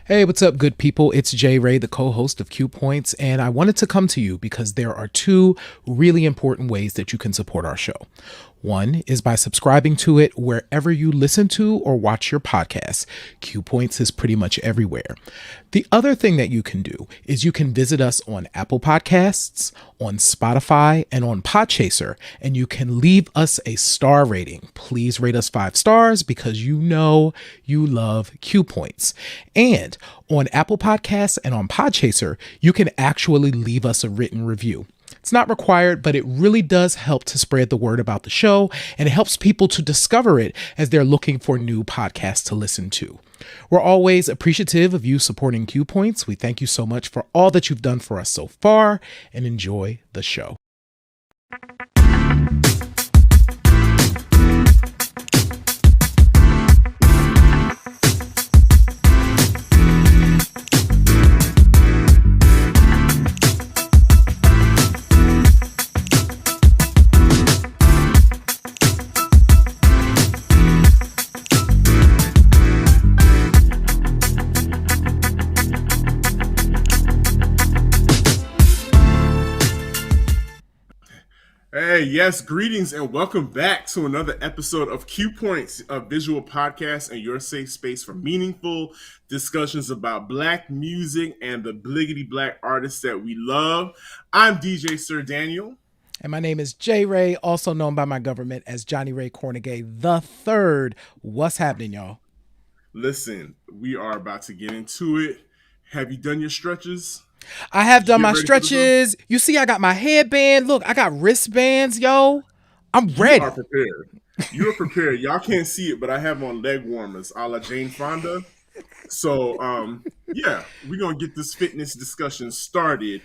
Hey, what's up, good people? It's Jay Ray, the co host of Q Points, and I wanted to come to you because there are two really important ways that you can support our show. One is by subscribing to it wherever you listen to or watch your podcasts. Q Points is pretty much everywhere. The other thing that you can do is you can visit us on Apple Podcasts, on Spotify, and on Podchaser, and you can leave us a star rating. Please rate us 5 stars because you know you love Q Points. And on Apple Podcasts and on Podchaser, you can actually leave us a written review. It's not required, but it really does help to spread the word about the show, and it helps people to discover it as they're looking for new podcasts to listen to. We're always appreciative of you supporting Q Points. We thank you so much for all that you've done for us so far, and enjoy the show. Hey, yes, greetings and welcome back to another episode of Q Points, a visual podcast and your safe space for meaningful discussions about Black music and the bliggity Black artists that we love. I'm DJ Sir Daniel. And my name is Jay Ray, also known by my government as Johnny Ray Cornegay the Third. What's happening, y'all? Listen, we are about to get into it. Have you done your stretches? I have Did you done get my ready for the show? stretches. You see, I got my headband. Look, I got wristbands, yo. I'm You are ready. prepared. You are prepared. Y'all can't see it, but I have on leg warmers a la Jane Fonda. So, yeah, we're going to get this fitness discussion started.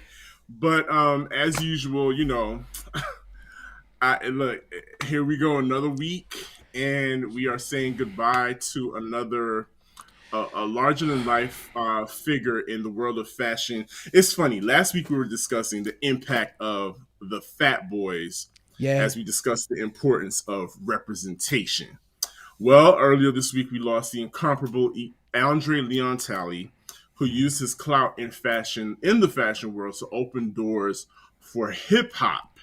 But as usual, I look, here we go, another week, and we are saying goodbye to another a larger than life figure in the world of fashion. It's funny. Last week we were discussing the impact of the Fat Boys Yeah. as we discussed the importance of representation. Well, earlier this week we lost the incomparable André Leon Talley, who used his clout in the fashion world to open doors for hip hop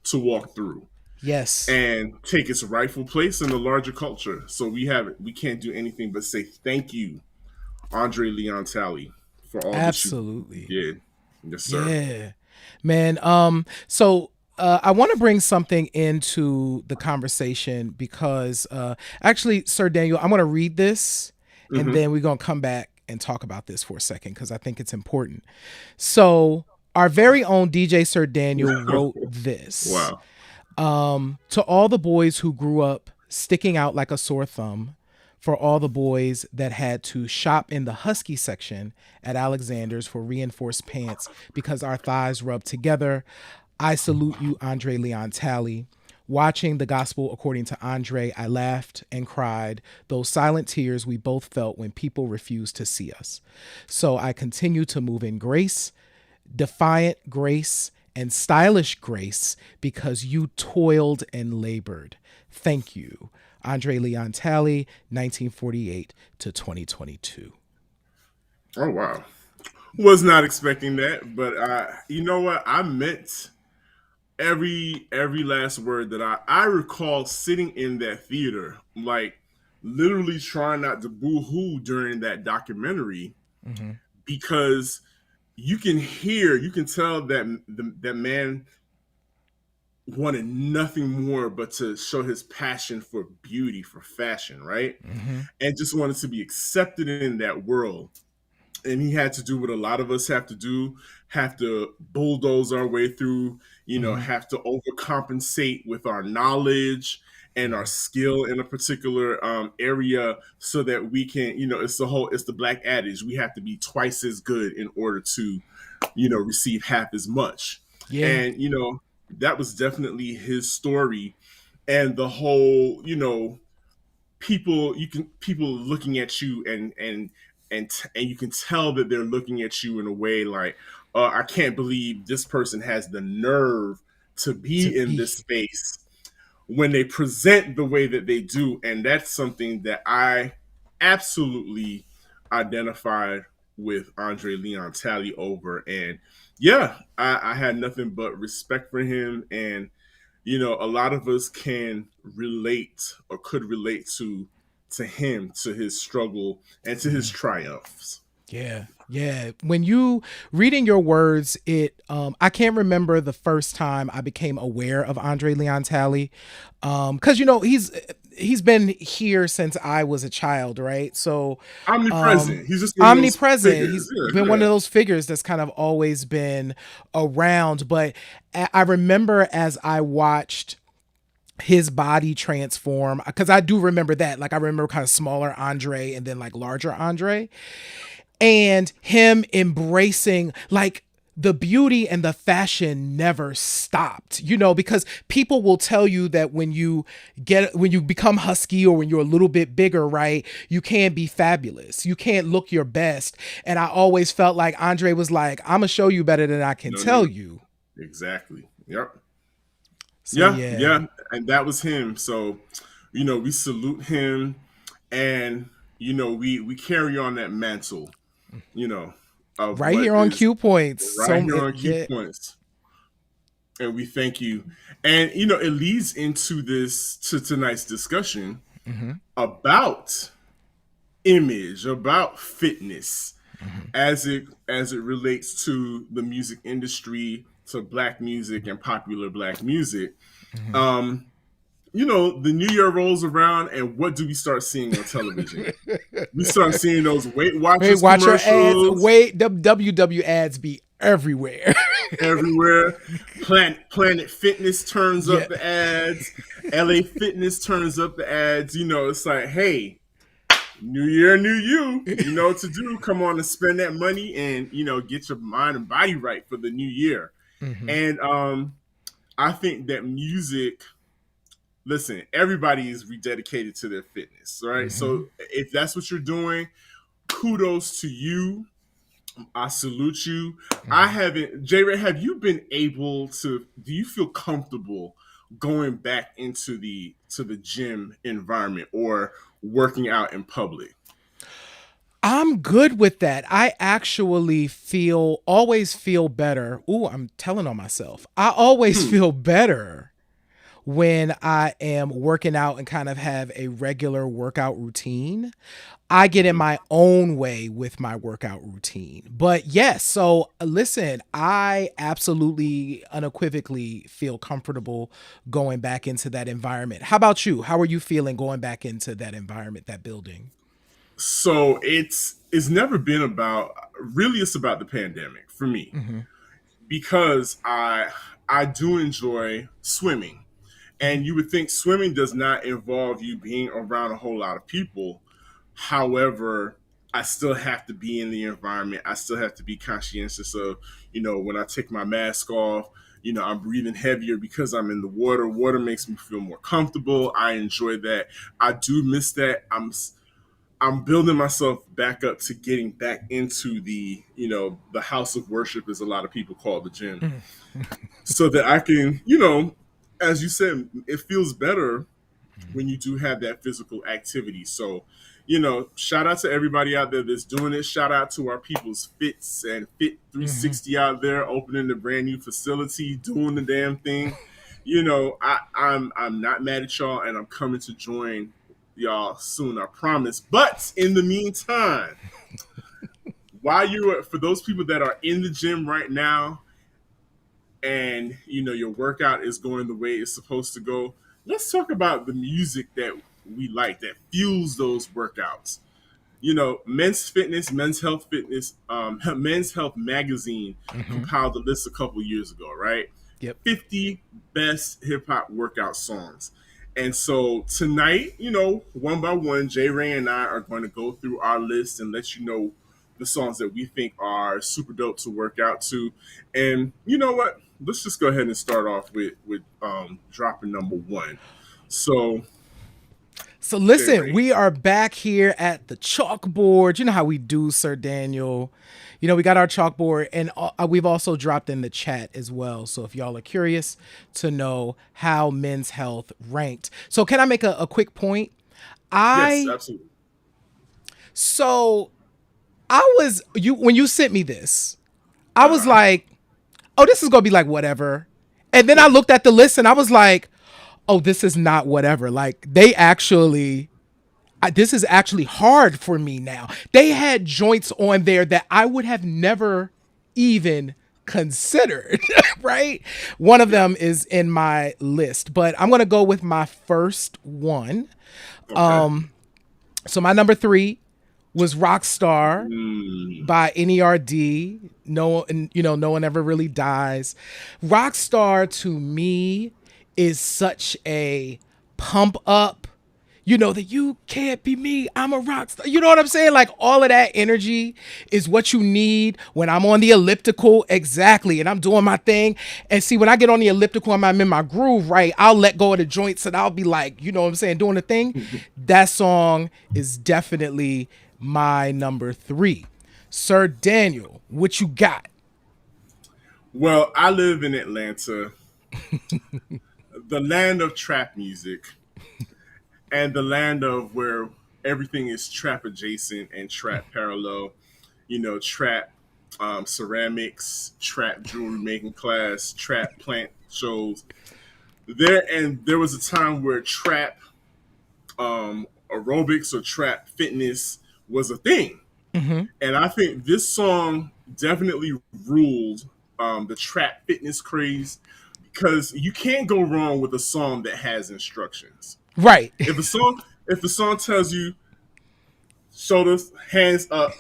to walk through Yes. and take its rightful place in the larger culture. So we can't do anything but say thank you, Andre Leon Talley, for all that you Absolutely. did. Yes, sir. Yeah. Man, I want to bring something into the conversation because actually, Sir Daniel, I'm going to read this and Mm-hmm. then we're going to come back and talk about this for a second because I think it's important. So, our very own DJ Sir Daniel wrote this. Wow. To all the boys who grew up sticking out like a sore thumb, for all the boys that had to shop in the husky section at Alexander's for reinforced pants because our thighs rubbed together, I salute you, Andre Leon Talley. Watching the gospel according to Andre, I laughed and cried, those silent tears we both felt when people refused to see us. So I continue to move in grace, defiant grace, and stylish grace because you toiled and labored. Thank you. Andre Leon Talley, 1948 to 2022. Oh wow. Was not expecting that, but you know what? I meant every last word that I recall sitting in that theater, like literally trying not to boo-hoo during that documentary Mm-hmm. because you can tell that that man wanted nothing more but to show his passion for beauty, for fashion, right? Mm-hmm. And just wanted to be accepted in that world. And he had to do what a lot of us have to do, have to bulldoze our way through, Mm-hmm. have to overcompensate with our knowledge and our Yeah. skill in a particular area so that we can, it's the black adage. We have to be twice as good in order to, receive half as much. Yeah. And, that was definitely his story. And the whole, people looking at you and you can tell that they're looking at you in a way like, I can't believe this person has the nerve to To be in be. this space when they present the way that they do. And that's something that I absolutely identified with Andre Leon Talley over. And yeah, I had nothing but respect for him. And, a lot of us can relate or could relate to him, to his struggle and to his Mhm. triumphs. Yeah. Yeah. When you reading your words, I can't remember the first time I became aware of Andre Leon Talley. Cause he's been here since I was a child, right? So Omnipresent. He's just one of those omnipresent. figures. He's been Yeah, one yeah. of those figures that's kind of always been around. But I remember as I watched his body transform, because I do remember that. Like I remember kind of smaller Andre and then like larger Andre, and him embracing like the beauty and the fashion never stopped, because people will tell you that when you become husky or when you're a little bit bigger, right, you can't be fabulous, you can't look your best. And I always felt like Andre was like, I'm gonna show you better than I can No, tell no. you. Exactly. Yep. So Yeah, yeah. yeah. And that was him. So, we salute him, and we carry on that mantle, you know, of Right what here on is Q Points. right So here on Key yeah. Points. And we thank you. And it leads into this to tonight's discussion Hmm. about image, about fitness, Hmm. as it relates to the music industry, to black music and popular black music. Hmm. Um, the new year rolls around, and what do we start seeing on television? We start seeing those Weight Wait, Watchers watch your ads. commercials Wait, the WW ads be everywhere. everywhere. Planet Fitness turns Yeah. up the ads. LA Fitness turns up the ads. It's like, hey, new year, new you. You know what to do. Come on and spend that money and get your mind and body right for the new year. Hmm. And I think that music, listen, everybody is rededicated to their fitness, right? Hmm. So if that's what you're doing, kudos to you. I salute you. I Hmm. haven't, J Ray, have you been able to, do you feel comfortable going back into the gym environment or working out in public? I'm good with that. I actually always feel better. Ooh, I'm telling on myself. I always Hmm. feel better when I am working out and kind of have a regular workout routine. I get in Mm-hmm. my own way with my workout routine. But yes, so listen, I absolutely unequivocally feel comfortable going back into that environment. How about you? How are you feeling going back into that environment, that building? So it's never been about, really it's about the pandemic for me, Mm-hmm. because I do enjoy swimming. Mm-hmm. And you would think swimming does not involve you being around a whole lot of people. However, I still have to be in the environment. I still have to be conscientious of, when I take my mask off, I'm breathing heavier because I'm in the water. Water makes me feel more comfortable. I enjoy that. I do miss that. I'm building myself back up to getting back into the house of worship, as a lot of people call the gym, so that I can, as you said, it feels better when you do have that physical activity. So, shout out to everybody out there that's doing it. Shout out to our people's Fits and Fit Mm-hmm. 360 out there, opening the brand new facility, doing the damn thing. I'm not mad at y'all, and I'm coming to join y'all soon, I promise. But in the meantime, for those people that are in the gym right now, and your workout is going the way it's supposed to go, let's talk about the music that we like, that fuels those workouts. Men's Health magazine Mm-hmm. compiled a list a couple years ago, right? Yep. 50 best hip hop workout songs. And so tonight, one by one, J Ray and I are going to go through our list and let you know the songs that we think are super dope to work out to. And you know what? Let's just go ahead and start off with dropping number one. So, So J listen, Ray, we are back here at the chalkboard. You know how we do, Sir Daniel. We got our chalkboard, and we've also dropped in the chat as well. So if y'all are curious to know how Men's Health ranked, so can I make a quick point? yes, I absolutely. so I was you when you sent me this, I was Uh-huh. like, oh, this is gonna be like whatever. And then I Yeah. looked at the list and I was like, oh, this is not whatever. Like they actually this is actually hard for me now. They had joints on there that I would have never even considered, right? One of Yeah. them is in my list, but I'm going to go with my first one. Okay. So my number 3 was Rockstar Mm. by NERD. No, and no one ever really dies. Rockstar to me is such a pump up. That you can't be me. I'm a rock star. You know what I'm saying? Like all of that energy is what you need when I'm on the elliptical. Exactly. And I'm doing my thing. And see, when I get on the elliptical and I'm in my groove, right, I'll let go of the joints and I'll be like, you know what I'm saying, doing the thing. That song is definitely my number 3. Sir Daniel, what you got? Well, I live in Atlanta, the land of trap music, and the land of where everything is trap adjacent and trap parallel. Trap ceramics, trap jewelry making class, trap plant shows. There was a time where trap aerobics or trap fitness was a thing. Mm-hmm. And I think this song definitely ruled the trap fitness craze because you can't go wrong with a song that has instructions. Right. If a song if the song tells you shoulders, hands up,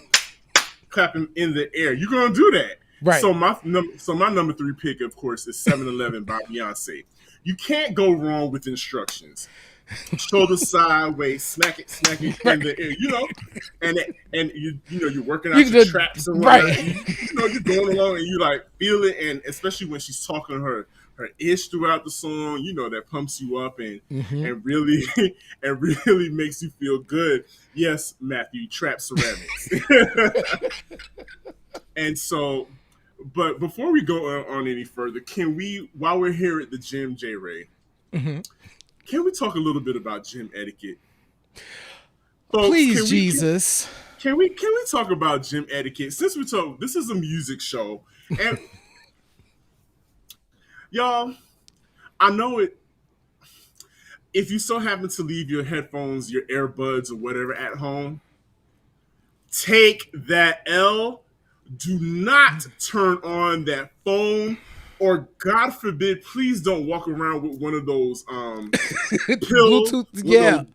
clapping in the air, you're gonna do that. Right. So my number 3 pick, of course, is 7-Eleven by Beyonce. You can't go wrong with instructions. Shoulder sideways, smack it in Right. the air, and you're working You out can your just, traps and whatnot. right. You're going along and you like feel it, and especially when she's talking her ish throughout the song, that pumps you up Mm-hmm. and really and really makes you feel good. Yes, Matthew, trap ceramics. And so, but before we go on any further, can we, while we're here at the gym, J Ray, Mm-hmm. can we talk a little bit about gym etiquette? Folks, Please, Jesus. can we talk about gym etiquette? Since we talk, this is a music show, and y'all, I know it. If you so happen to leave your headphones, your earbuds, or whatever at home, take that L. Do not turn on that phone, or God forbid, please don't walk around with one of those pills, Bluetooth, one of yeah. those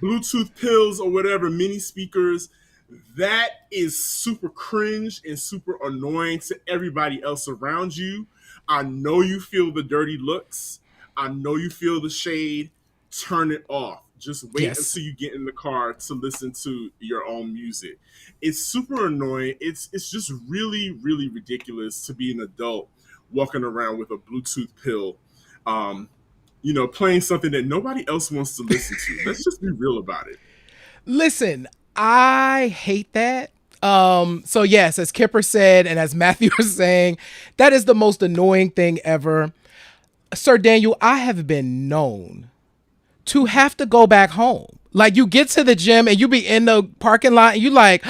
Bluetooth pills or whatever, mini speakers. That is super cringe and super annoying to everybody else around you. I know you feel the dirty looks. I know you feel the shade. Turn it off. Just wait Yes. until you get in the car to listen to your own music. It's super annoying. It's just really, really ridiculous to be an adult walking around with a Bluetooth pill, um, playing something that nobody else wants to listen to. Let's just be real about it. Listen, I hate that. So yes, as Kipper said, and as Matthew was saying, that is the most annoying thing ever. Sir Daniel, I have been known to have to go back home. Like you get to the gym and you be in the parking lot and you like,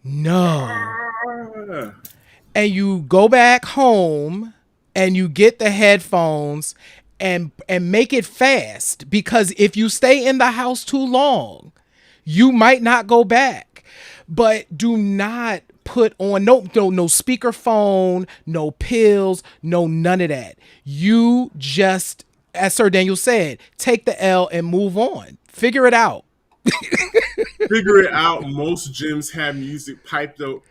no. Ah, And you go back home and you get the headphones and make it fast because if you stay in the house too long, you might not go back. But do not put on no speakerphone, no pills, no none of that. You just, as Sir Daniel said, take the L and move on. Figure it out. figure it out. Most gyms have music piped through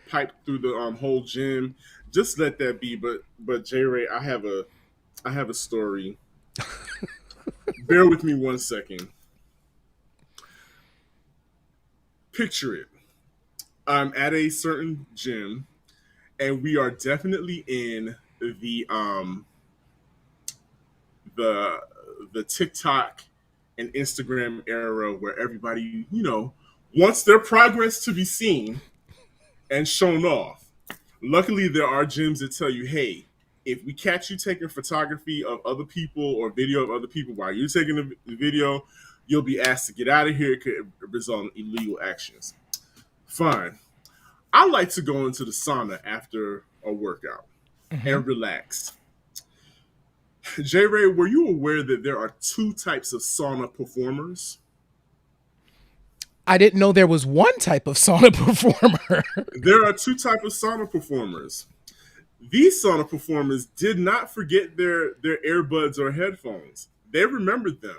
the whole gym. Just let that be. But J Ray, I have a story. Bear with me 1 second. Picture it. I'm at a certain gym, and we are definitely in the um the the TikTok and Instagram era where everybody, wants their progress to be seen and shown off. Luckily, there are gyms that tell you, hey, if we catch you taking photography of other people or video of other people while you're taking the video, you'll be asked to get out of here. It could result in illegal actions. Fine. I like to go into the sauna after a workout Hmm. and relax. J Ray, were you aware that there are two types of sauna performers? I didn't know there was one type of sauna performer. There are two types of sauna performers. These sauna performers did not forget their earbuds or headphones. They remembered them.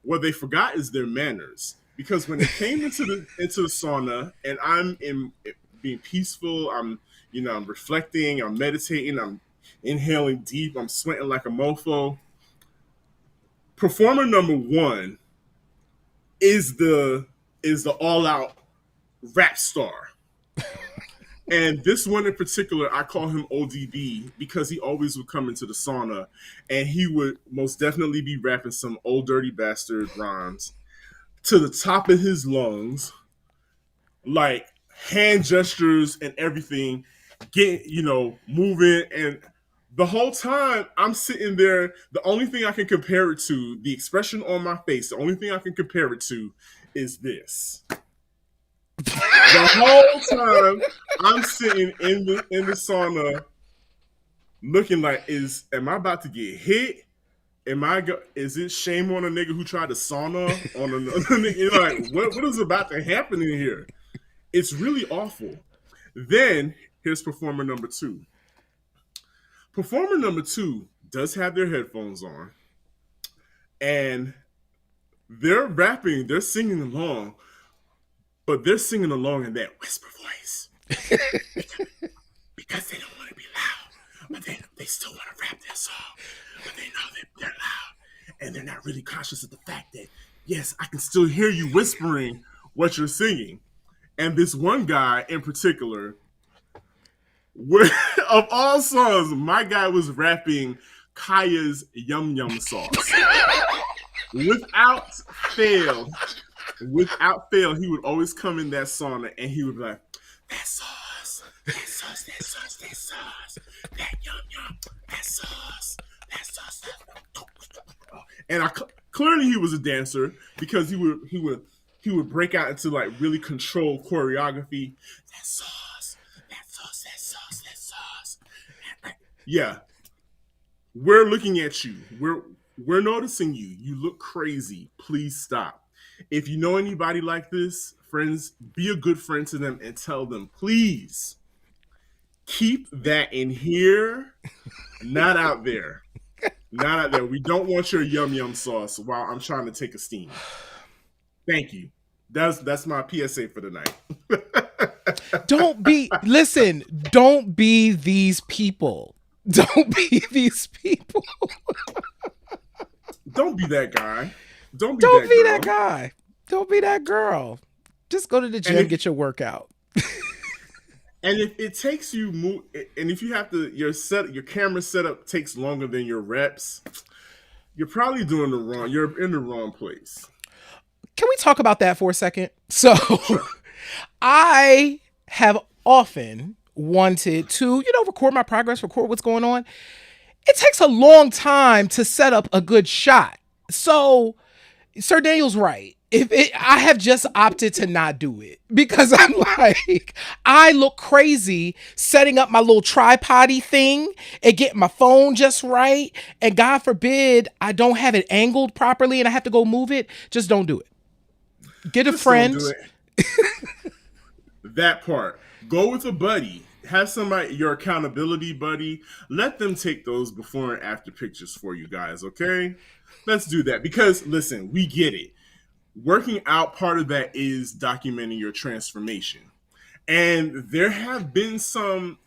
What they forgot is their manners. Because when they came into the sauna, and I'm in being peaceful, I'm reflecting, I'm meditating, I'm inhaling deep, I'm sweating like a mofo. Performer number one is the all out rap star. And this one in particular, I call him ODB because he always would come into the sauna and he would most definitely be rapping some old dirty bastard rhymes to the top of his lungs, like hand gestures and everything, moving. And the whole time I'm sitting there, the only thing I can compare it to, the expression on my face, the only thing I can compare it to is this. The whole time I'm sitting in the sauna, looking like, am I about to get hit? Is it shame on a nigga who tried to sauna on another nigga? You're like, what is about to happen in here? It's really awful. Then here's performer number two. Performer number two does have their headphones on, and they're rapping, they're singing along, but they're singing along in that whisper voice because they don't want to be loud, but they still want to rap their song, but they know that they're loud, and they're not really conscious of the fact that, yes, I can still hear you whispering what you're singing. And this one guy in particular, of all songs, my guy was rapping Kaya's Yum Yum Sauce. Without fail, without fail, he would always come in that sauna and he would be like, that sauce, that sauce, that sauce, that sauce, that yum yum, that sauce, that sauce, that. And clearly he was a dancer because he would break out into like really controlled choreography. That sauce, that sauce, that sauce, that sauce. Yeah, we're looking at you. We're noticing you. You look crazy. Please stop. If you know anybody like this, friends, be a good friend to them and tell them, please keep that in here, not out there. Not out there. We don't want your yum yum sauce while I'm trying to take a steam. Thank you. That's my PSA for the night. Don't be these people. Don't be these people. Don't be that guy. Don't be Don't that be girl. that guy. Don't be that girl. Just go to the gym, get your workout. And if it takes you and if you have to your camera setup takes longer than your reps, you're probably you're in the wrong place. Can we talk about that for a second? So, Sure. I have often wanted to, record my progress, record what's going on. It takes a long time to set up a good shot. So, Sir Daniel's right. I have just opted to not do it because I'm like, I look crazy setting up my little tripody thing and getting my phone just right. And God forbid I don't have it angled properly and I have to go move it. Just don't do it. Get a Just don't friend. do it. That part. Go with a buddy. Have somebody, your accountability buddy. Let them take those before and after pictures for you guys, okay? Let's do that. Because listen, we get it. Working out, part of that is documenting your transformation. And there have been some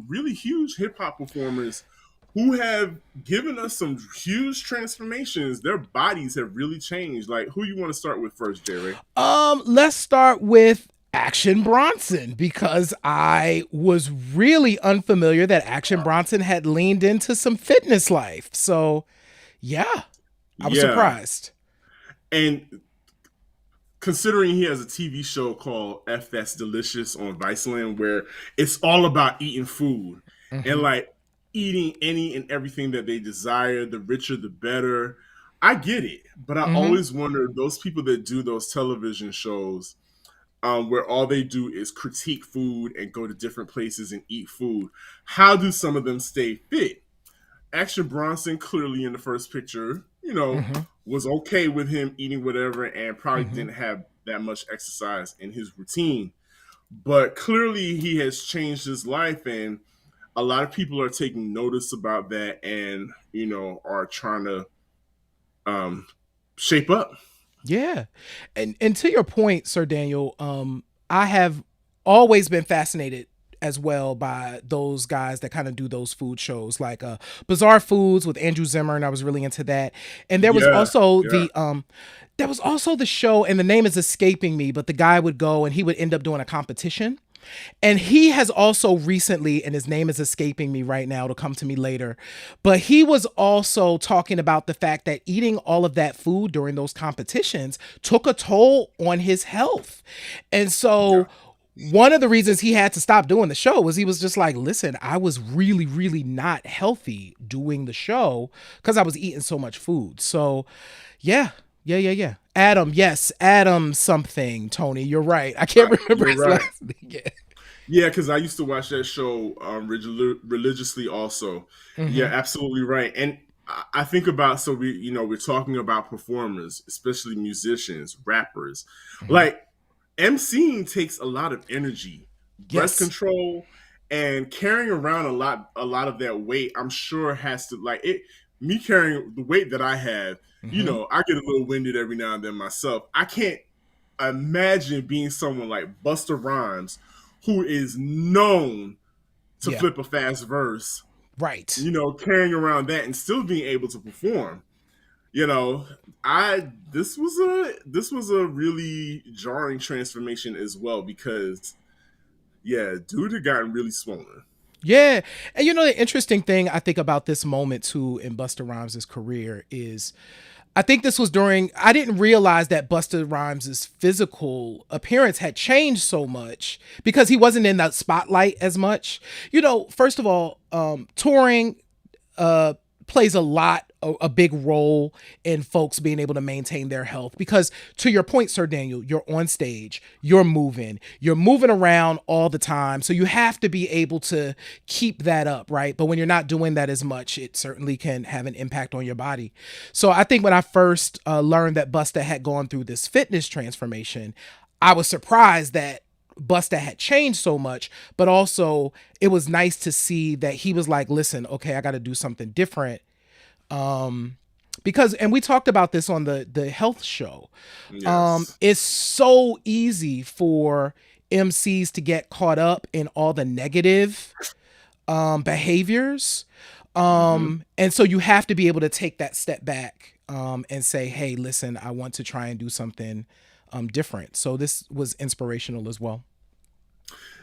really huge hip hop performers who have given us some huge transformations. Their bodies have really changed. Like, who you want to start with first, J Ray? Let's start with Action Bronson because I was really unfamiliar that Action Bronson had leaned into some fitness life. So, yeah, I was surprised. And considering he has a TV show called F That's Delicious on Viceland where it's all about eating food and like eating any and everything that they desire, the richer the better. I get it, but I always wonder those people that do those television shows, where all they do is critique food and go to different places and eat food. How do some of them stay fit? Action Bronson, clearly in the first picture, Mm-hmm. was okay with him eating whatever and probably Mm-hmm. didn't have that much exercise in his routine. But clearly he has changed his life, and a lot of people are taking notice about that and, are trying to um, shape up. Yeah. And to your point, Sir Daniel, I have always been fascinated as well by those guys that kind of do those food shows like Bizarre Foods with Andrew Zimmer, and I was really into that. And Yeah, yeah. there was also the show, and the name is escaping me, but the guy would go and he would end up doing a competition. And he has also recently, and his name is escaping me right now, it'll come to me later, but he was also talking about the fact that eating all of that food during those competitions took a toll on his health. And Yeah. so one of the reasons he had to stop doing the show was he was just like, listen, I was really, really not healthy doing the show because I was eating so much food. So, yeah, yeah. Adam, yes, Adam something, Tony. You're right. I can't remember You're his right. last name. Yeah. Yeah, because I used to watch that show religiously. Also, yeah, Mm-hmm. absolutely right. And I think about, so we're talking about performers, especially musicians, rappers. Mm-hmm. Like, MCing takes a lot of energy, breath Yes. control, and carrying around a lot of that weight. I'm sure has to, like it. Me carrying the weight that I have, Mm-hmm. I get a little winded every now and then myself. I can't imagine being someone like Busta Rhymes, who is known to Yeah. flip a fast verse, Right. carrying around that and still being able to perform. You know, I this was a really jarring transformation as well, because yeah, dude had gotten really swollen. Yeah. And the interesting thing I think about this moment too in Busta Rhymes' career is I think this was during, I didn't realize that Busta Rhymes' physical appearance had changed so much because he wasn't in that spotlight as much. First of all, touring uh plays a big role in folks being able to maintain their health because, to your point, Sir Daniel, you're on stage, you're moving around all the time, so you have to be able to keep that up, right? But when you're not doing that as much, it certainly can have an impact on your body. So I think when I first learned that Busta had gone through this fitness transformation, I was surprised that Busta had changed so much, but also it was nice to see that he was like, listen, okay, I got to do something different. Um, because, and we talked about this on the health show. Yes. It's so easy for MCs to get caught up in all the negative behaviors. Mm-hmm. And so you have to be able to take that step back and say, hey, listen, I want to try and do something different. So this was inspirational as well.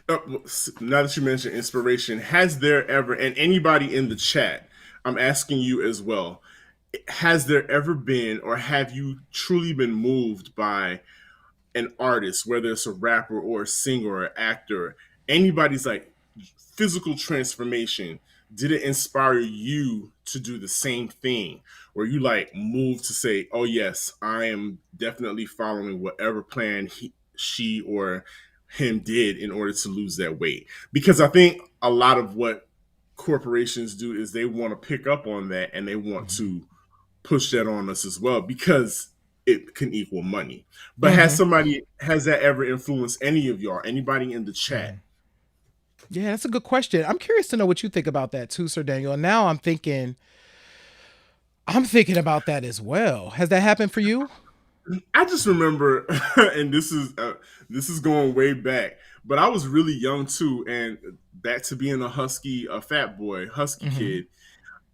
Now that you mentioned inspiration, has there ever, and anybody in the chat, I'm asking you as well, has there ever been, or have you truly been moved by an artist, whether it's a rapper or a singer or an actor, anybody's like physical transformation? Did it inspire you to do the same thing? Where you like moved to say, oh yes, I am definitely following whatever plan she or him did in order to lose that weight? Because I think a lot of what corporations do is they want to pick up on that and they want Mm-hmm. to push that on us as well, because it can equal money. But Mm-hmm. has that ever influenced any of y'all, anybody in the chat? Mm-hmm. Yeah, that's a good question. I'm curious to know what you think about that too, Sir Daniel. And now I'm thinking about that as well. Has that happened for you? I just remember, and this is going way back, but I was really young too, and back to being a fat boy, husky Mm-hmm. kid.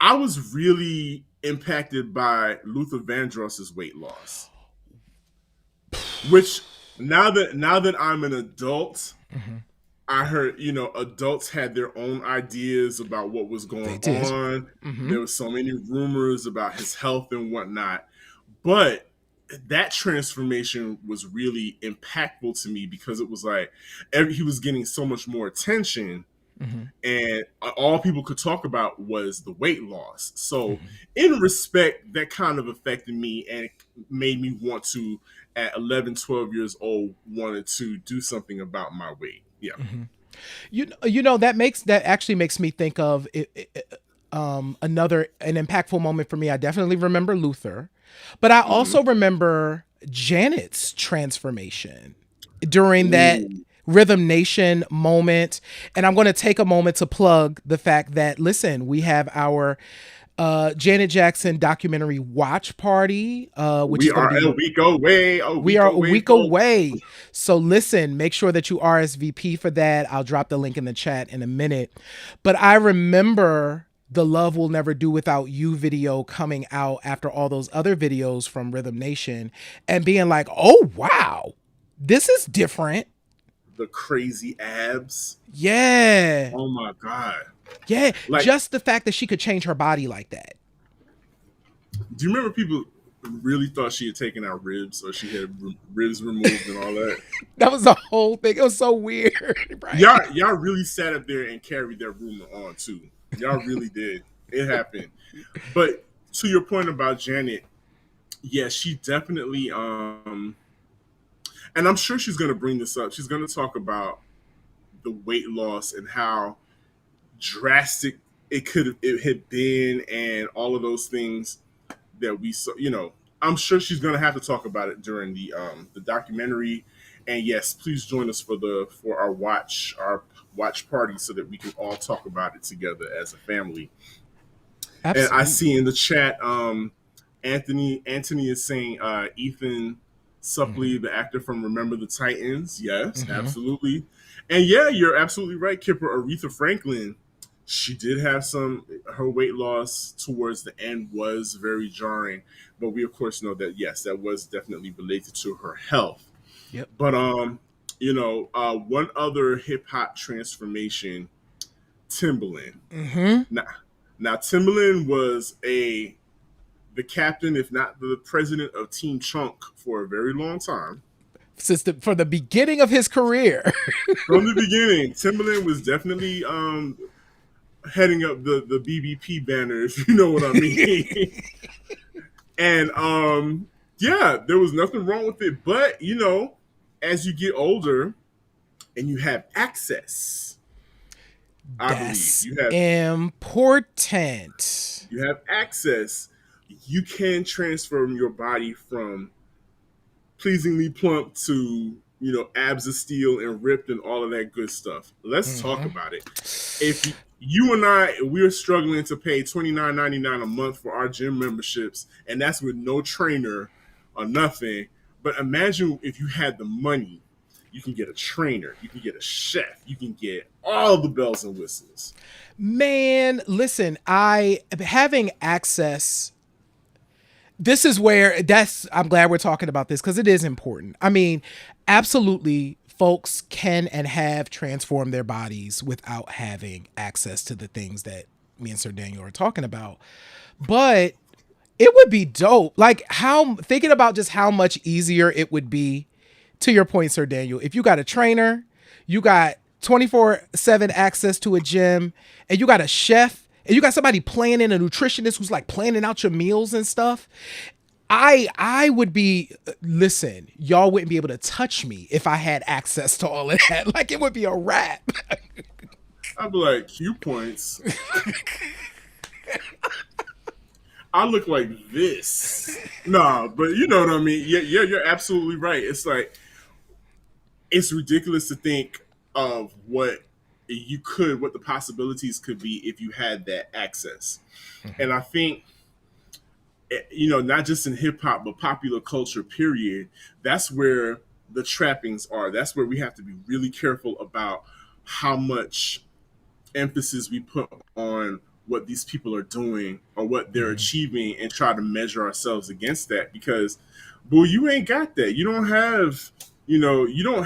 I was really impacted by Luther Vandross's weight loss, which now that I'm an adult, Mm-hmm. I heard, adults had their own ideas about what was They going did. on. Mm-hmm. There was so many rumors about his health and whatnot. But that transformation was really impactful to me, because it was like he was getting so much more attention, Mm-hmm. and all people could talk about was the weight loss. So, Mm-hmm. in respect, that kind of affected me and made me want to at 11, 12 years old wanted to do something about my weight. Yeah. Mhm. That actually makes me think of another an impactful moment for me. I definitely remember Luther, but I Mm-hmm. also remember Janet's transformation during that Ooh, Rhythm Nation moment. And I'm going to take a moment to plug the fact that, listen, we have our Janet Jackson documentary watch party, which we is going to are be, a we week are a away, week folks. away. So listen, make sure that you RSVP for that. I'll drop the link in the chat in a minute. But I remember the Love Will Never Do Without You video coming out after all those other videos from Rhythm Nation and being like, oh, wow, this is different. The crazy abs. Yeah. Oh my god! Yeah. Like, Just the fact that she could change her body like that. do you remember people really thought she had taken out ribs or she had ribs removed and all that? That was the whole thing. It was so weird, right? Y'all really sat up there and carried that rumor on too. Y'all really did. It happened. But to your point about Janet, yeah, she definitely and I'm sure she's gonna bring this up. She's gonna talk about the weight loss and how drastic it had been and all of those things that we saw. I'm sure she's gonna have to talk about it during the documentary. And yes, please join us for our watch party so that we can all talk about it together as a family. And I see Absolutely. in the chat, Anthony is saying Ethan Hmm. Suplee, the actor from Remember the Titans. Yes, Hmm. absolutely. And yeah, you're absolutely right, Kipper. Aretha Franklin, she did have her weight loss towards the end was very jarring, but we of course know that yes, that was definitely related to her health. Yep. But one other hip hop transformation, Timbaland. Hmm. Now, now Timbaland was a the captain, if not the president of Team Chunk for a very long time. For the beginning of his career. From the beginning, Timbaland was definitely heading up the BBP banner, if you know what I mean. And yeah, there was nothing wrong with it. But as you get older and you have access, I believe That's you have important. access, you can transform your body from pleasingly plump to abs of steel and ripped and all of that good stuff. Let's talk Hmm. about it. If you and I, we're struggling to pay $29.99 a month for our gym memberships, and that's with no trainer or nothing. But imagine if you had the money, you can get a trainer, you can get a chef, you can get all the bells and whistles. Man, listen, I having access, this is where that's I'm glad we're talking about this because it is important. I mean, absolutely folks can and have transformed their bodies without having access to the things that me and Sir Daniel are talking about. But it would be dope. Like how thinking about just how much easier it would be, to your point, Sir Daniel, if you got a trainer, you got 24/7 access to a gym, and you got a chef, and you got somebody planning, a nutritionist who's like planning out your meals and stuff. I would be, listen, y'all wouldn't be able to touch me if I had access to all of that. Like it would be a wrap. I'd be like, Q points. I look like this. Nah, but you know what I mean. Yeah, you're absolutely right. It's like it's ridiculous to think of what the possibilities could be if you had that access. And I think not just in hip hop but popular culture period, that's where the trappings are. That's where we have to be really careful about how much emphasis we put on what these people are doing or what they're Mhm. achieving and try to measure ourselves against that because boy, you ain't got that. You don't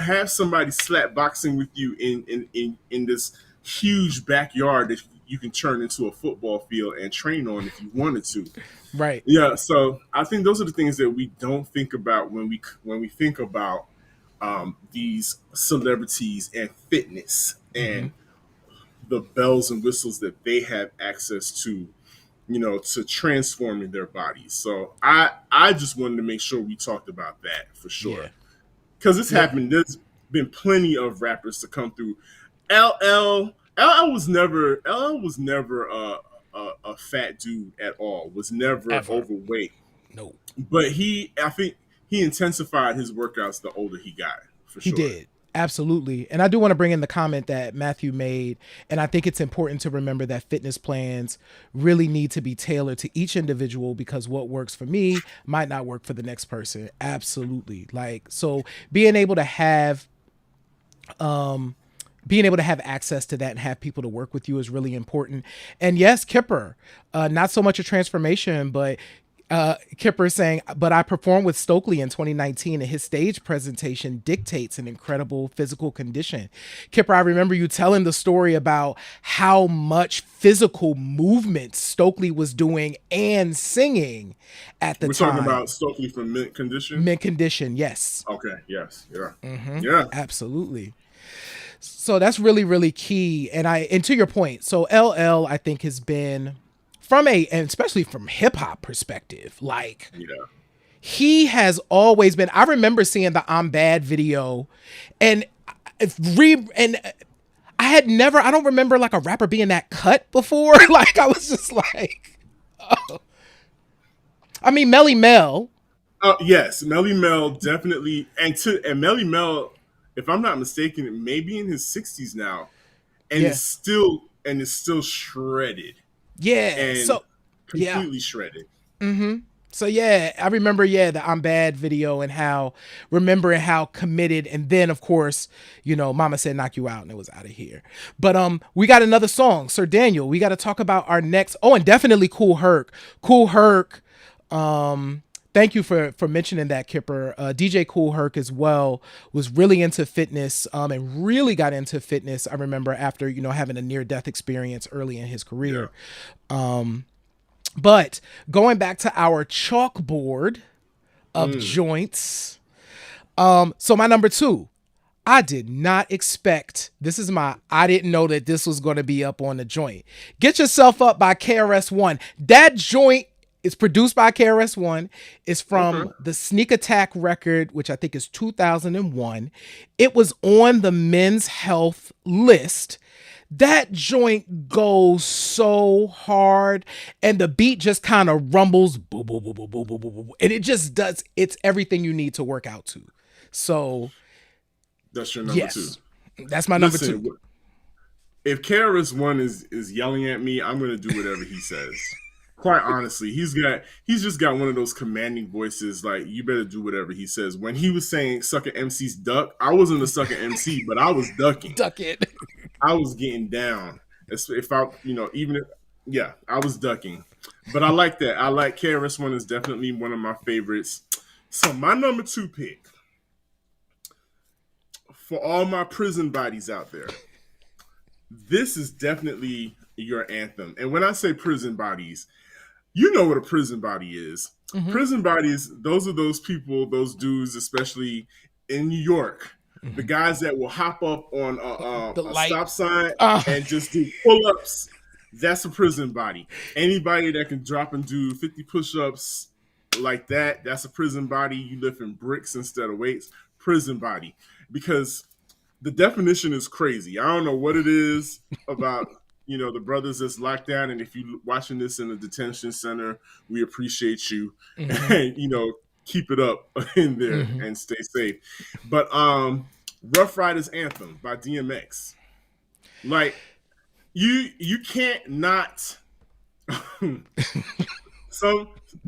have somebody slap boxing with you in this huge backyard that you can turn into a football field and train on if you wanted to. Right. Yeah, so I think those are the things that we don't think about when we think about these celebrities and fitness Hmm. and the bells and whistles that they have access to. to transforming their bodies. So I just wanted to make sure we talked about that for sure, Yeah. because it's Yeah. happened. There's been plenty of rappers to come through. LL was never a fat dude at all. Was never Ever. overweight, No. but I think he intensified his workouts the older he got, for He sure. did. Absolutely. And I do want to bring in the comment that Matthew made. And I think it's important to remember that fitness plans really need to be tailored to each individual, because what works for me might not work for the next person. Absolutely. Like, so being able to have access to that and have people to work with you is really important. And yes, Kipper, not so much a transformation, but Kipper saying, but I performed with Stokely in 2019 and his stage presentation dictates an incredible physical condition. Kipper, I remember you telling the story about how much physical movement Stokely was doing and singing at the We're time. talking about Stokely from Mint Condition? Mint Condition, yes. Okay, yes, yeah. Yeah. Absolutely. So that's really, really key. And to your point, so LL, I think, has been and especially from hip hop perspective, like he has always been. I remember seeing the I'm Bad video and I don't remember like a rapper being that cut before. Like I was just like, oh. I mean, Melly Mel. Yes, Melly Mel definitely, and Melly Mel, if I'm not mistaken, maybe in his 60s now, and Yeah. is still shredded. Yeah. And completely shredded. So yeah, I remember the I'm Bad video and remembering how committed, and then of course, Mama Said Knock You Out and it was out of here. But we got another song, Sir Daniel. We got to talk about our next. Oh, and definitely Kool Herc. Kool Herc. Thank you for mentioning that, Kipper. DJ Kool Herc as well was really into fitness and really got into fitness. I remember after having a near death experience early in his career. Yeah. But going back to our chalkboard of joints. So my number 2, I did not expect, I didn't know that this was going to be up on the joint. Get Yourself Up by KRS-One. That joint is produced by KRS-One. It's from the Sneak Attack record, which I think is 2001. It was on the Men's Health list. That joint goes so hard and the beat just kind of rumbles, boo, boo, boo, boo, boo, boo, boo, boo, and it just does. It's everything you need to work out to. So that's your number 2. That's my number 2. If KRS-One is yelling at me, I'm going to do whatever he says. Quite honestly, he's just got one of those commanding voices. Like, you better do whatever he says. When he was saying sucker MC's duck, I wasn't a sucker MC, but I was ducking. Duck it. I was getting down. I was ducking. But I like that. I like KRS-One is definitely one of my favorites. So my number 2 pick, for all my prison bodies out there, this is definitely your anthem. And when I say prison bodies, you know what a prison body is. Mm-hmm. Prison bodies, those are those people, those dudes, especially in New York, the guys that will hop up on a stop sign and just do pull-ups. That's a prison body. Anybody that can drop and do 50 push-ups like that, that's a prison body. You lifting bricks instead of weights, prison body. Because the definition is crazy. I don't know what it is about the brothers that's locked down. And if you're watching this in a detention center, we appreciate you. And keep it up in there and stay safe. But Rough Riders Anthem by DMX. Like, you can't not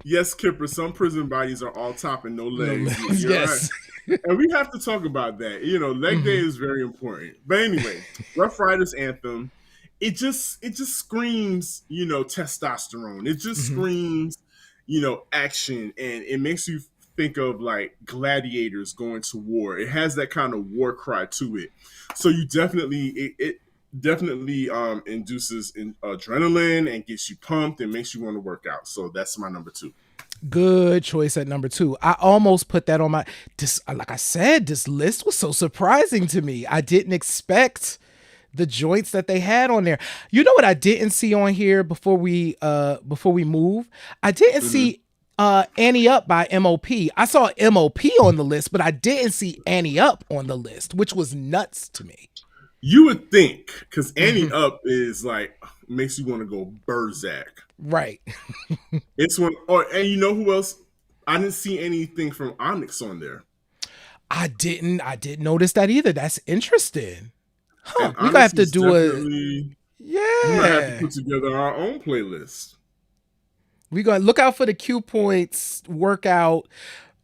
yes, Kipper, some prison bodies are all top and no legs. Yes. Right. And we have to talk about that. Leg day is very important. But anyway, Rough Riders Anthem, it just screams, testosterone. It just screams, action, and it makes you think of like gladiators going to war. It has that kind of war cry to it. So you definitely it definitely induces adrenaline and gets you pumped and makes you want to work out. So that's my number 2. Good choice at number 2. I almost put that on like I said, this list was so surprising to me. I didn't expect the joints that they had on there. You know what I didn't see on here before we move? I didn't Hmm. see Annie Up by MOP. I saw MOP on the list, but I didn't see Annie Up on the list, which was nuts to me. You would think, because Hmm. Annie Up is like makes you want to go Berserk. Right. It's one, or and you know who else? I didn't see anything from Onyx on there, I didn't notice that either. That's interesting. Huh. and We gonna Onyx have to is do a definitely. We might have to yeah. put together our own playlist. We gonna look out for the Q points workout.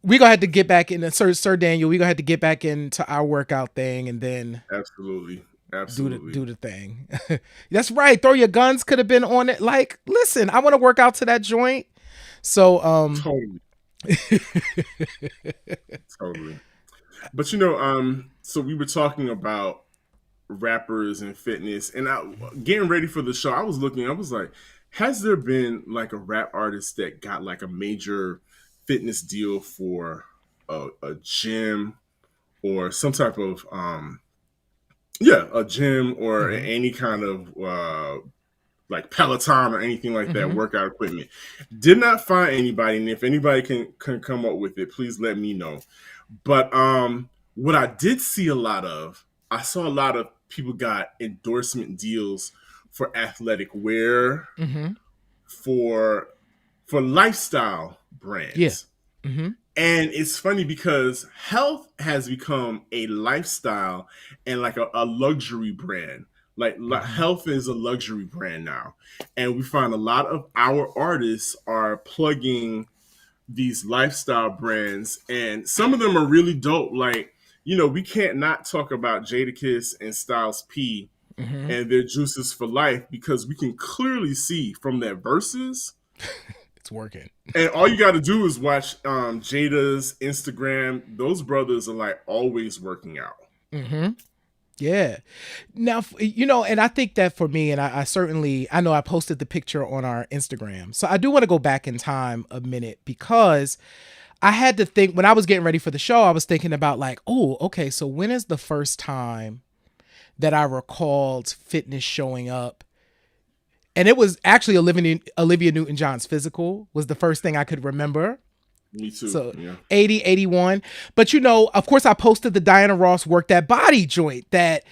We gonna have to get back in the Sir Daniel. We gonna have to get back into our workout thing and then Absolutely, do the absolutely, do the thing. That's right. Throw your guns could have been on it. Like, listen, I want to work out to that joint. So totally, totally. But so we were talking about rappers and fitness, and getting ready for the show. I was looking. I was like, has there been like a rap artist that got like a major fitness deal for a gym or some type of yeah, a gym or mhm, any kind of like Peloton or anything like that mhm. workout equipment? Did not find anybody, and if anybody can come up with it, please let me know. But what I did see a lot of, I saw a lot of people got endorsement deals for athletic wear, Mhm. for lifestyle Yeah. brands. Mhm. And it's funny because health has become a lifestyle and like a luxury brand. Like Mhm. health is a luxury brand now. And we find a lot of our artists are plugging these lifestyle brands, and some of them are really dope. Like, we can't not talk about Jadakiss and Styles P Mhm. and their juices for life, because we can clearly see from their verses. It's working. And all you got to do is watch Jada's Instagram. Those brothers are like always working out. Mhm. Yeah. Now, and I think that for me, and I certainly, I know I posted the picture on our Instagram. So I do want to go back in time a minute because I had to think when I was getting ready for the show, I was thinking about like, oh, okay, so when is the first time that I recalled fitness showing up? And it was actually Olivia Newton-John's Physical was the first thing I could remember. Me too. So Yeah. 80, 81. But of course I posted the Diana Ross Work That Body joint that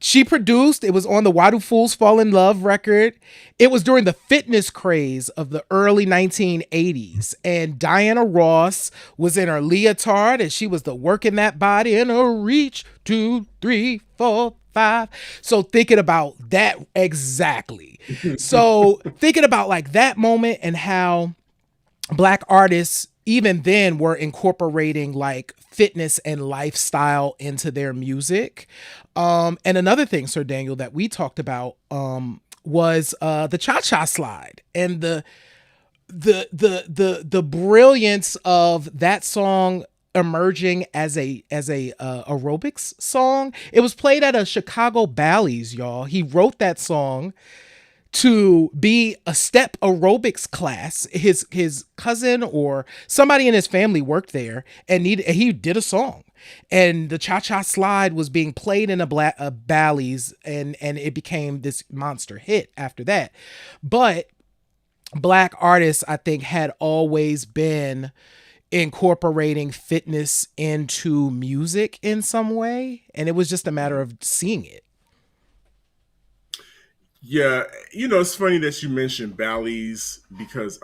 she produced. It was on the Why Do Fools Fall in Love record. It was during the fitness craze of the early 1980s. And Diana Ross was in her leotard and she was the working that body in a reach, 2, 3, 4, 5. So thinking about that exactly. So thinking about like that moment and how black artists even then were incorporating like fitness and lifestyle into their music. And another thing, Sir Daniel, that we talked about was the cha-cha slide and the brilliance of that song emerging as a aerobics song. It was played at a Chicago Bally's, y'all. He wrote that song to be a step aerobics class. His cousin or somebody in his family worked there and he did a song. And the cha cha slide was being played in a Bally's, and it became this monster hit after that. But black artists, I think, had always been incorporating fitness into music in some way, and it was just a matter of seeing it. Yeah, it's funny that you mentioned Bally's, because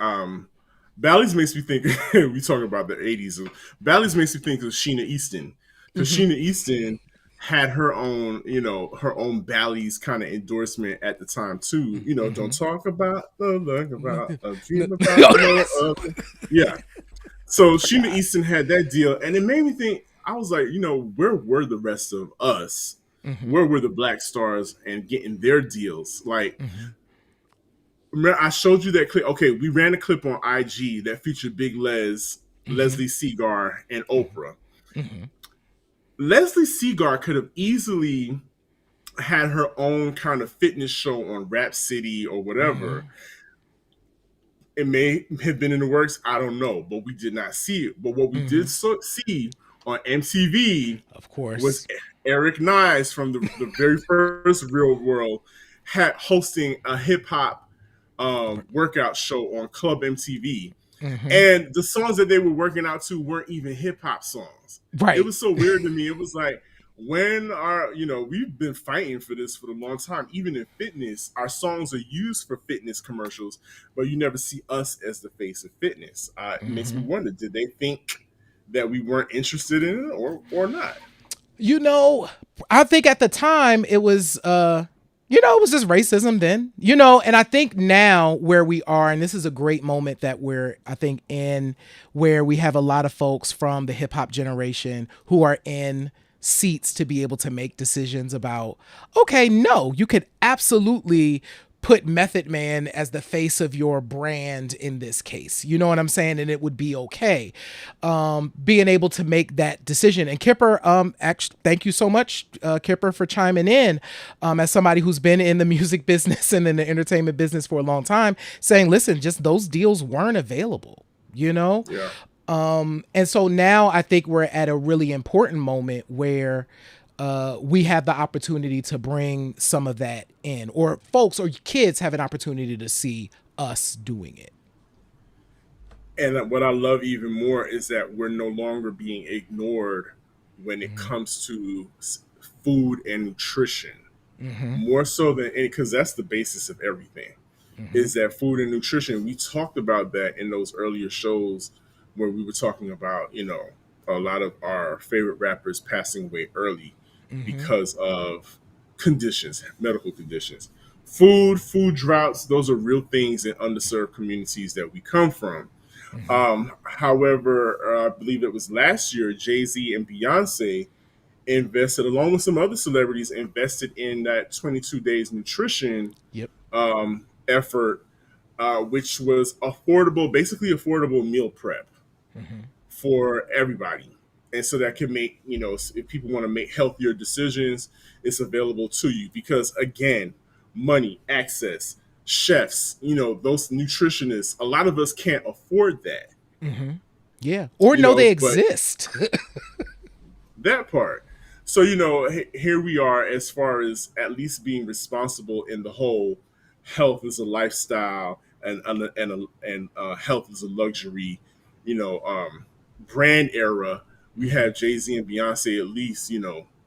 Bally's makes me think we talk about the 80s. Bally's makes me think of Sheena Easton, because Hmm. Sheena Easton had her own Bally's kind of endorsement at the time too. Don't Hmm. talk about the look about a No, dream about no that's- other. Yeah. So Sheena Easton had that deal, and it made me think. I was like, where were the rest of us? Mhm, Where were the black stars and getting their deals? Like, mhm, remember I showed you that clip. Okay, we ran a clip on IG that featured Big mhm, Leslie Segar, and mhm, Oprah. mhm, Leslie Segar could have easily had her own kind of fitness show on Rap City or whatever. mhm, It may have been in the works. I don't know, but we did not see it. But what we did mhm, see on MTV Of was course. Eric Nice from the very first Real World hosting a hip hop workout show on Club MTV. Hmm. And the songs that they were working out to weren't even hip hop songs. It Right. was so weird to me. It was like, when we've been fighting for this for a long time. Even in fitness, our songs are used for fitness commercials, but you never see us as the face of fitness. It makes me Hmm. wonder, did they think that we weren't interested in it, or not? You know, I think at the time it was it was just racism then. And I think now where we are, and this is a great moment that we're I think in, where we have a lot of folks from the hip hop generation who are in seats to be able to make decisions about, okay, no, you could absolutely put Method Man as the face of your brand in this case. You know what I'm saying? And it would be okay. Being able to make that decision. And Kipper, actually, thank you so much, Kipper, for chiming in. As somebody who's been in the music business and in the entertainment business for a long time, saying, listen, just those deals weren't available, you know? Yeah. And so now I think we're at a really important moment where we have the opportunity to bring some of that in, or folks or kids have an opportunity to see us doing it. And what I love even more is that we're no longer being ignored when it Mm-hmm. comes to food and nutrition, Mm-hmm. more so than any, because that's the basis of everything. Mm-hmm. Is that food and nutrition? We talked about that in those earlier shows where we were talking about, a lot of our favorite rappers passing away early Mm-hmm. because of conditions, medical conditions. Food droughts, those are real things in underserved communities that we come from. Mm-hmm. However, I believe it was last year, Jay Z and Beyonce invested, along with some other celebrities, invested in that 22 days nutrition Yep. effort, which was affordable, basically affordable meal prep Mm-hmm. for everybody. And so that can make, if people want to make healthier decisions, it's available to you. Because again, money, access, chefs, those nutritionists, a lot of us can't afford that, Mm-hmm. Yeah. Or know they but exist. that part. So, here we are as far as at least being responsible in the whole health is a lifestyle, and health is a luxury, you know, um, brand era. We Mm-hmm. have Jay-Z and Beyonce at least,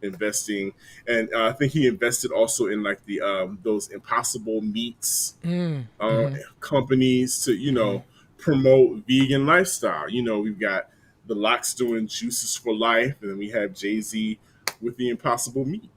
investing. And I think he invested also in like the those impossible meats Mm-hmm. companies to Mm-hmm. promote vegan lifestyle. We've got the Locks doing Juices for Life, and then we have Jay-Z with the Impossible Meat.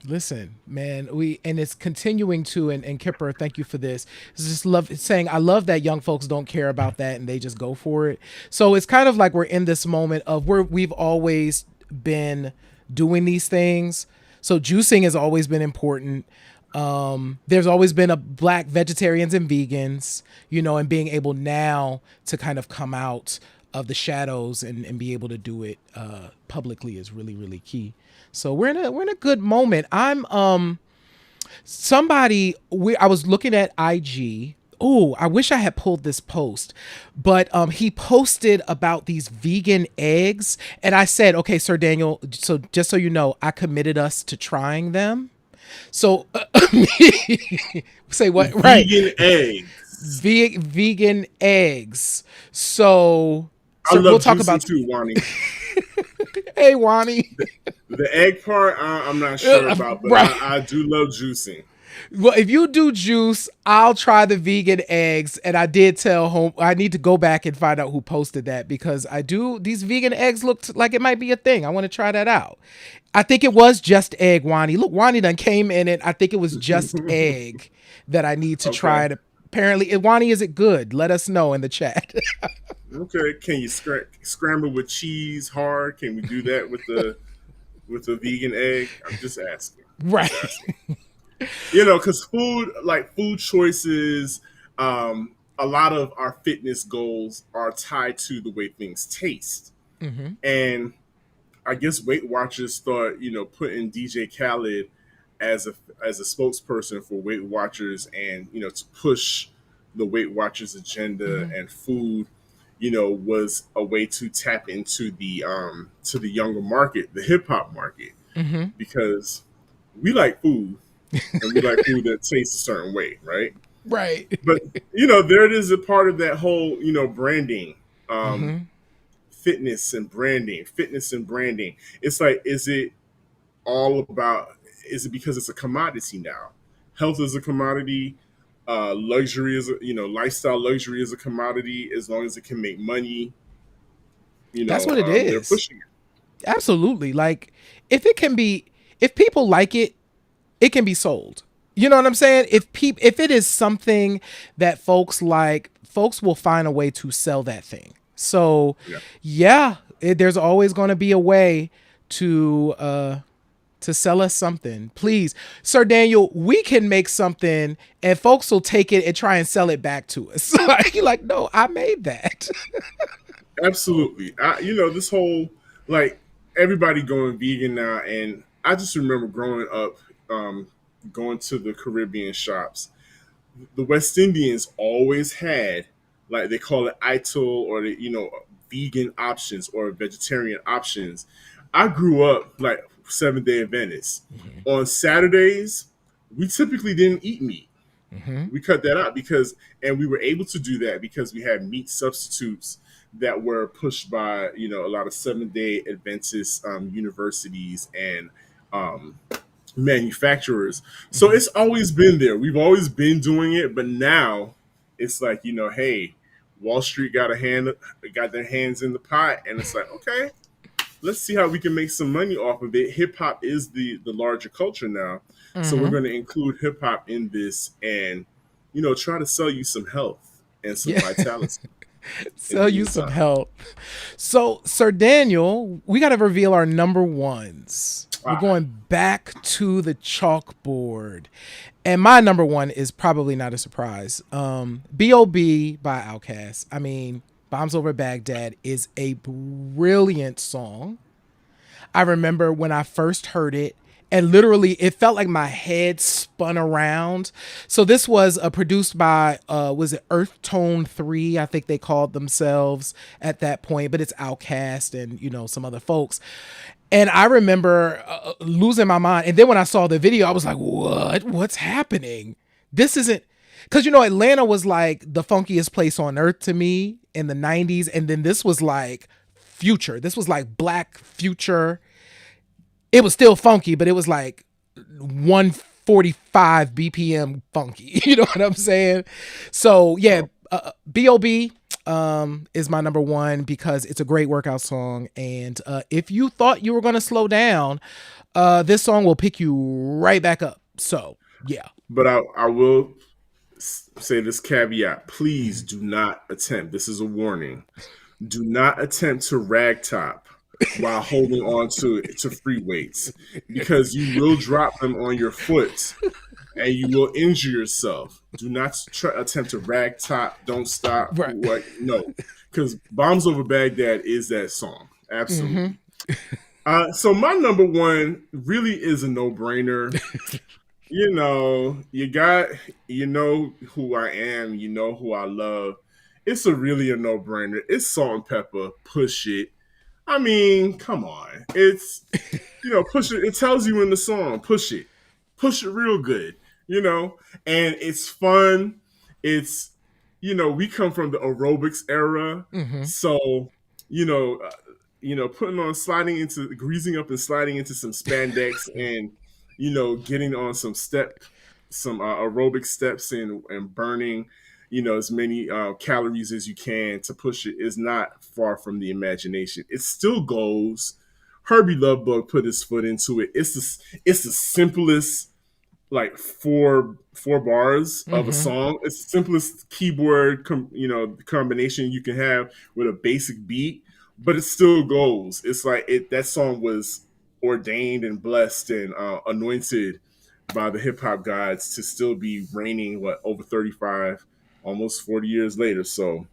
Listen, man, and it's continuing to, and Kipper, thank you for this. It's just love saying I love that young folks don't care about that and they just go for it. So it's kind of like we're in this moment of where we've always been doing these things. So juicing has always been important. There's always been a black vegetarians and vegans, and being able now to kind of come out of the shadows and be able to do it publicly is really, really key. So we're in a good moment. I'm somebody I was looking at IG. Oh, I wish I had pulled this post, but he posted about these vegan eggs, and I said, "Okay, Sir Daniel, so just so you know, I committed us to trying them." So say what? Right. Vegan eggs. Vegan eggs. So I so we'll love talk juicing about too, Wani. hey Wani. The egg part, I'm not sure about, but Right. I do love juicing. Well, if you do juice, I'll try the vegan eggs. And I did tell home I need to go back and find out who posted that, because I do these vegan eggs looked like it might be a thing. I want to try that out. I think it was just egg, Wani. Look, Wani done came in it. I think it was just egg that I need to try Okay. it. Apparently, Wani, is it good? Let us know in the chat. Okay. Can you scramble with cheese hard? Can we do that with the vegan egg? I'm just asking. Right. Just asking. Because food choices, a lot of our fitness goals are tied to the way things taste. Hmm. And I guess Weight Watchers thought, putting DJ Khaled as a as a spokesperson for Weight Watchers, and to push the Weight Watchers agenda Hmm. and food. was a way to tap into the younger market, the hip hop market, Mm-hmm. because we like food and we like food that tastes a certain way, right? Right. But there it is, a part of that whole branding, um, Mm-hmm. fitness and branding. It's like, is it all about? Is it because it's a commodity now? Health is a commodity. Luxury is lifestyle luxury is a commodity. As long as it can make money, That's what it they're is. pushing it. Absolutely. Like if it can be, if people like it, it can be sold. You know what I'm saying? If it is something that folks like, folks will find a way to sell that thing. So, Yeah. yeah, there's always going to be a way to sell us something. Please, Sir Daniel, we can make something and folks will take it and try and sell it back to us. Like, no, I made that. Absolutely. This whole, like, everybody going vegan now, and I just remember growing up, going to the Caribbean shops. The West Indians always had, like, they call it ital, or vegan options or vegetarian options. I grew up like Seventh-day Adventist. Mm-hmm. On Saturdays, we typically didn't eat meat. Mm-hmm. We cut that out because, and we were able to do that because we had meat substitutes that were pushed by a lot of Seventh-day Adventist universities and um, manufacturers. So Mm-hmm. it's always been there. We've always been doing it, but now it's like, hey, Wall Street got their hands in the pot, and it's like, okay, let's see how we can make some money off of it. Hip hop is the larger culture now, so we're Mm-hmm. going to include hip hop in this, and try to sell you some health and some Yeah. vitality in the Sell you some meantime. help. So, Sir Daniel, we got to reveal our number ones. We're Ah, going back to the chalkboard. And my number one is probably not a surprise. B.O.B. by Outkast. I mean, Bombs Over Baghdad is a brilliant song. I remember when I first heard it, and literally it felt like my head spun around. So this was produced by was it Earth Tone 3, I think they called themselves at that point, but it's Outkast and some other folks. And I remember losing my mind. And then when I saw the video, I was like, what's happening? This isn't, because Atlanta was like the funkiest place on earth to me in the 90s, and then this was like Future. This was like Black Future. It was still funky, but it was like 145 BPM funky. You know what I'm saying? So yeah, oh, B.O.B. Is my number one because it's a great workout song. And if you thought you were going to slow down, this song will pick you right back up. So yeah. but I will say this caveat: please do not attempt. This is a warning. Do not attempt to ragtop while holding on to free weights, because you will drop them on your foot and you will injure yourself. Do not attempt to ragtop. Don't stop. Right. What? No, because Bombs Over Baghdad is that song. Mm-hmm. Absolutely. So my number one really is a no brainer. You got, who I am, who I love. It's really a no brainer. It's Salt-N-Pepa. Push it. I mean, come on. It's, push it. It tells you in the song, push it real good, and it's fun. It's, we come from the aerobics era. Mm-hmm. So, you know, uh, putting on, greasing up and sliding into some spandex, and, getting on some aerobic steps, and burning, as many calories as you can to push it is not far from the imagination. It still goes. Herbie Lovebug put his foot into it. It's the simplest, like, four bars of a Mm-hmm. song. It's the simplest keyboard combination you can have with a basic beat, but it still goes. It's like that song was ordained and blessed and anointed by the hip hop gods to still be reigning, over 35, almost 40 years later. So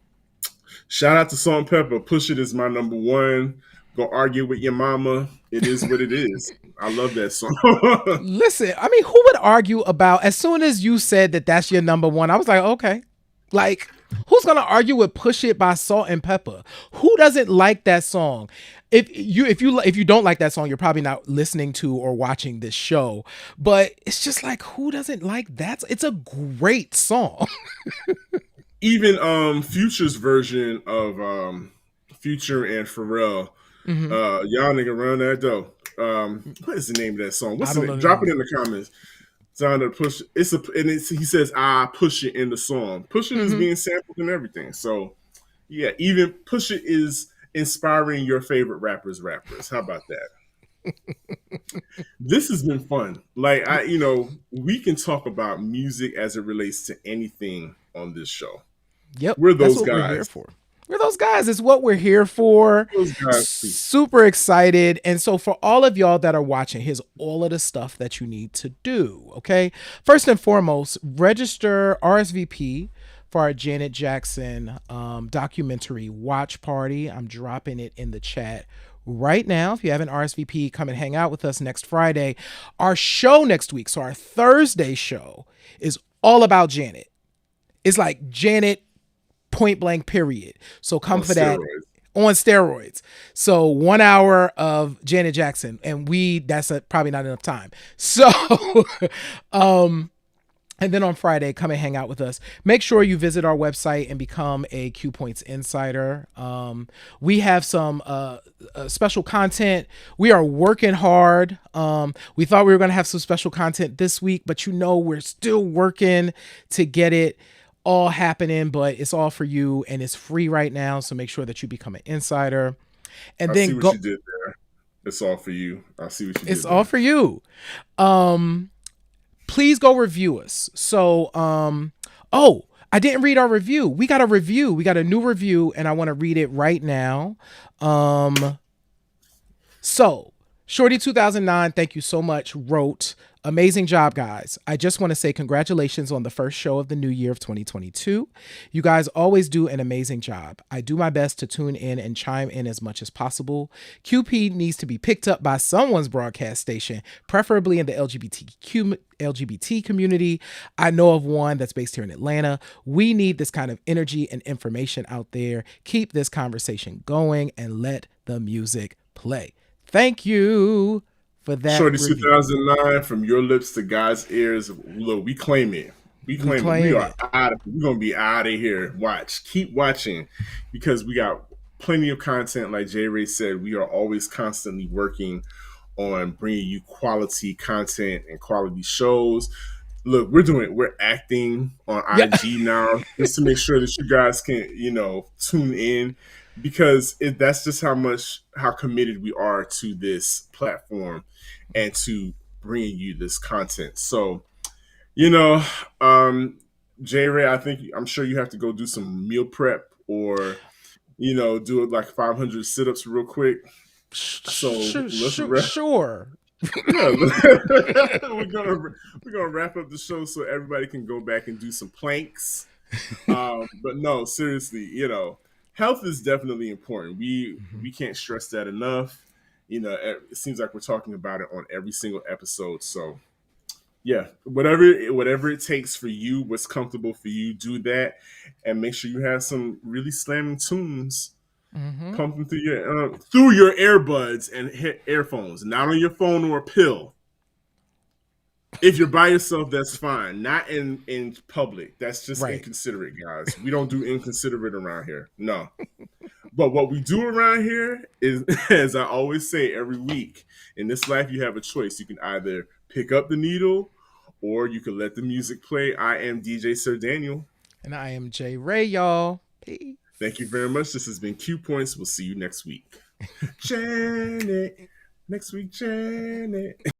shout out to Salt-N-Pepa. Push It is my number one. Go argue with your mama. It is what it is. I love that song. Listen, who would argue about, as soon as you said that that's your number one, I was like, okay. Like, Who's gonna argue with "Push It" by Salt-N-Pepa? Who doesn't like that song? If you don't like that song, you're probably not listening to or watching this show. But it's just like, who doesn't like that? It's a great song. Even Future's version of Future and Pharrell, Hmm. y'all nigga run that dough. What is the name of that song? I What's the don't know name? the Drop name it of in it. the comments. Sound to push he says I push it in the song. Push it is Hmm. being sampled and everything. So yeah, even push it is inspiring your favorite rappers. How about that? This has been fun. Like we can talk about music as it relates to anything on this show. Yep, We're that's those what we're here guys. for. We're those guys. It's what we're here for. Those guys, please. Super excited. And so, for all of y'all that are watching, here's all of the stuff that you need to do. Okay. First and foremost, register RSVP for our Janet Jackson documentary watch party. I'm dropping it in the chat right now. If you haven't RSVP, come and hang out with us next Friday. Our show next week, so our Thursday show, is all about Janet. It's like Janet point blank period. So come On for that steroids. on steroids. So 1 hour of Janet Jackson, and probably not enough time. So, um, and then on Friday, come and hang out with us. Make sure you visit our website and become a Q Points Insider. We have some special content. We are working hard. We thought we were going to have some special content this week, but we're still working to get it all happening, but it's all for you and it's free right now. So make sure that you become an insider and I see then what go. you did there. It's all for you. I see what you It's did all there. for you. Um, please go review us. So, oh, I didn't read our review. We got a review. We got a new review, and I want to read it right now. Um, so, Shorty 2009, thank you so much, wrote, amazing job, guys. I just want to say congratulations on the first show of the new year of 2022. You guys always do an amazing job. I do my best to tune in and chime in as much as possible. QP needs to be picked up by someone's broadcast station, preferably in the LGBT community. I know of one that's based here in Atlanta. We need this kind of energy and information out there. Keep this conversation going and let the music play. Thank you for that Shorty review. 2009, from your lips to God's ears. Look, we claim it. We We claim it. We claim are it. out of We're gonna be out of here. Watch. Keep watching because we got plenty of content. Like J Ray said, we are always constantly working on bringing you quality content and quality shows. Look, we're acting on Yeah. IG now just to make sure that you guys can, tune in because that's just how committed we are to this platform and to bringing you this content. So, you know, um, J Ray, I'm sure you have to go do some meal prep or do it like 500 sit-ups real quick. So let's wrap. Sure. Yeah, we're gonna wrap up the show so everybody can go back and do some planks. But no, seriously, health is definitely important. We can't stress that enough. It seems like we're talking about it on every single episode. So yeah, whatever it takes for you, what's comfortable for you, do that, and make sure you have some really slamming tunes Mm-hmm. pumping through your earbuds and earphones, not on your phone or a pill. If you're by yourself, that's fine. Not in public. That's just Right. inconsiderate, guys. We don't do inconsiderate around here. No. But what we do around here is, as I always say every week, in this life, you have a choice. You can either pick up the needle or you can let the music play. I am DJ Sir Daniel. And I am J Ray, y'all. Peace. Thank you very much. This has been Q Points. We'll see you next week. Janet. Next week, Janet.